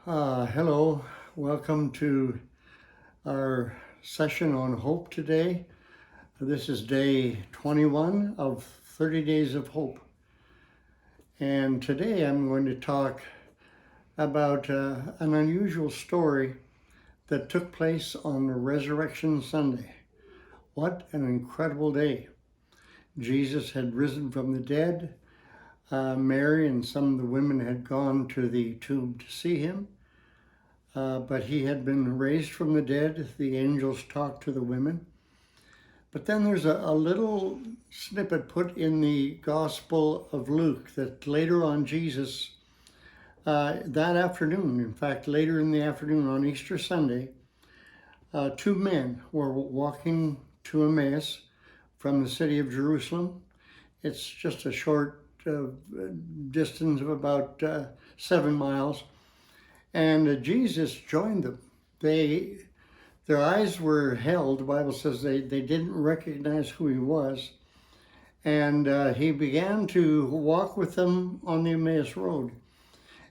Hello, welcome to our session on hope today. This is day 21 of 30 Days of Hope. And today I'm going to talk about an unusual story that took place on Resurrection Sunday. What an incredible day. Jesus had risen from the dead. Mary and some of the women had gone to the tomb to see him. But he had been raised from the dead. The angels talked to the women. But then there's a little snippet put in the Gospel of Luke that later on Jesus, that afternoon, in fact, later in the afternoon on Easter Sunday, two men were walking to Emmaus from the city of Jerusalem. It's just a short distance of about 7 miles. And Jesus joined them. Their eyes were held. The Bible says they didn't recognize who he was. And he began to walk with them on the Emmaus Road.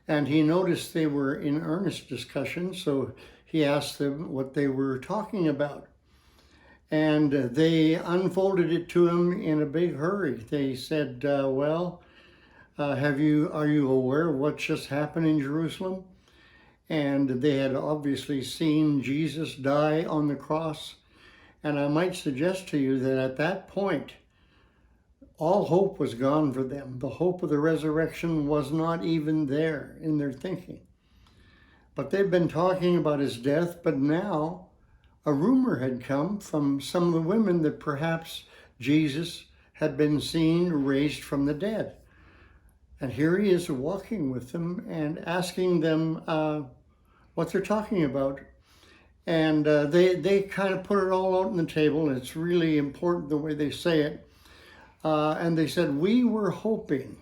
And he noticed they were in earnest discussion, so he asked them what they were talking about. And they unfolded it to him in a big hurry. They said, are you aware of what just happened in Jerusalem? And they had obviously seen Jesus die on the cross. And I might suggest to you that at that point, all hope was gone for them. The hope of the resurrection was not even there in their thinking. But they've been talking about his death, but now a rumor had come from some of the women that perhaps Jesus had been seen raised from the dead. And here he is walking with them and asking them what they're talking about. And they kind of put it all out on the table. It's really important the way they say it. And they said, we were hoping,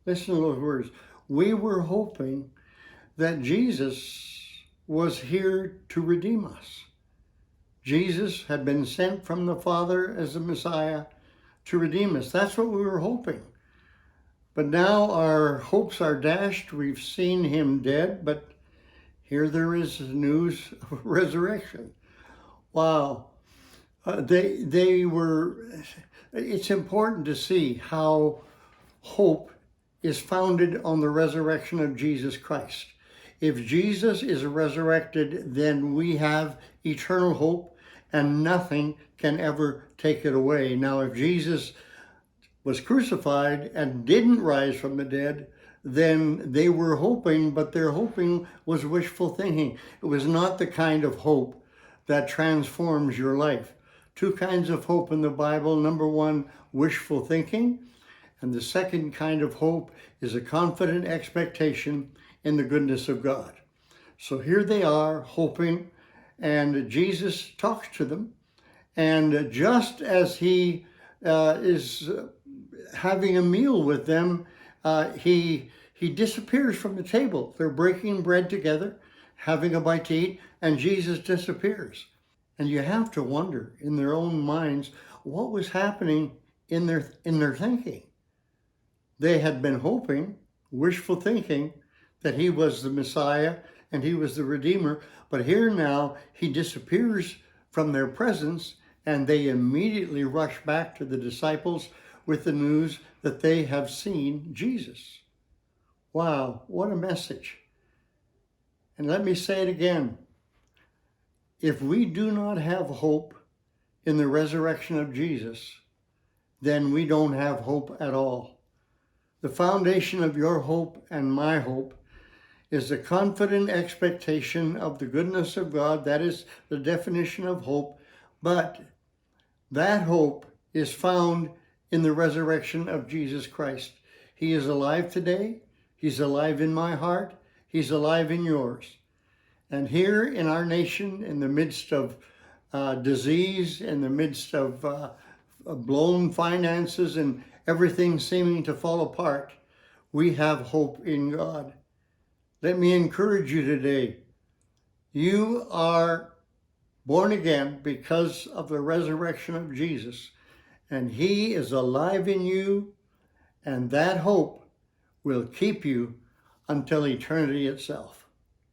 listen to those words, we were hoping that Jesus was here to redeem us. Jesus had been sent from the Father as the Messiah to redeem us. That's what we were hoping. But now our hopes are dashed. We've seen him dead, but here there is news of resurrection. Wow. It's important to see how hope is founded on the resurrection of Jesus Christ. If Jesus is resurrected, then we have eternal hope and nothing can ever take it away. Now, if Jesus was crucified and didn't rise from the dead, then they were hoping, but their hoping was wishful thinking. It was not the kind of hope that transforms your life. Two kinds of hope in the Bible. Number one, wishful thinking. And the second kind of hope is a confident expectation in the goodness of God. So here they are hoping, and Jesus talks to them. And just as he is having a meal with them, he disappears from the table. They're breaking bread together, having a bite to eat, and Jesus disappears. And you have to wonder in their own minds what was happening in their thinking. They had been hoping, wishful thinking, that he was the Messiah and he was the Redeemer, but here now he disappears from their presence, and they immediately rush back to the disciples with the news that they have seen Jesus. Wow, what a message. And let me say it again. If we do not have hope in the resurrection of Jesus, then we don't have hope at all. The foundation of your hope and my hope is the confident expectation of the goodness of God. That is the definition of hope. But that hope is found in the resurrection of Jesus Christ. He is alive today. He's alive in my heart. He's alive in yours. And here in our nation, in the midst of disease, in the midst of blown finances and everything seeming to fall apart, we have hope in God. Let me encourage you today. You are born again because of the resurrection of Jesus, and he is alive in you, and that hope will keep you until eternity itself.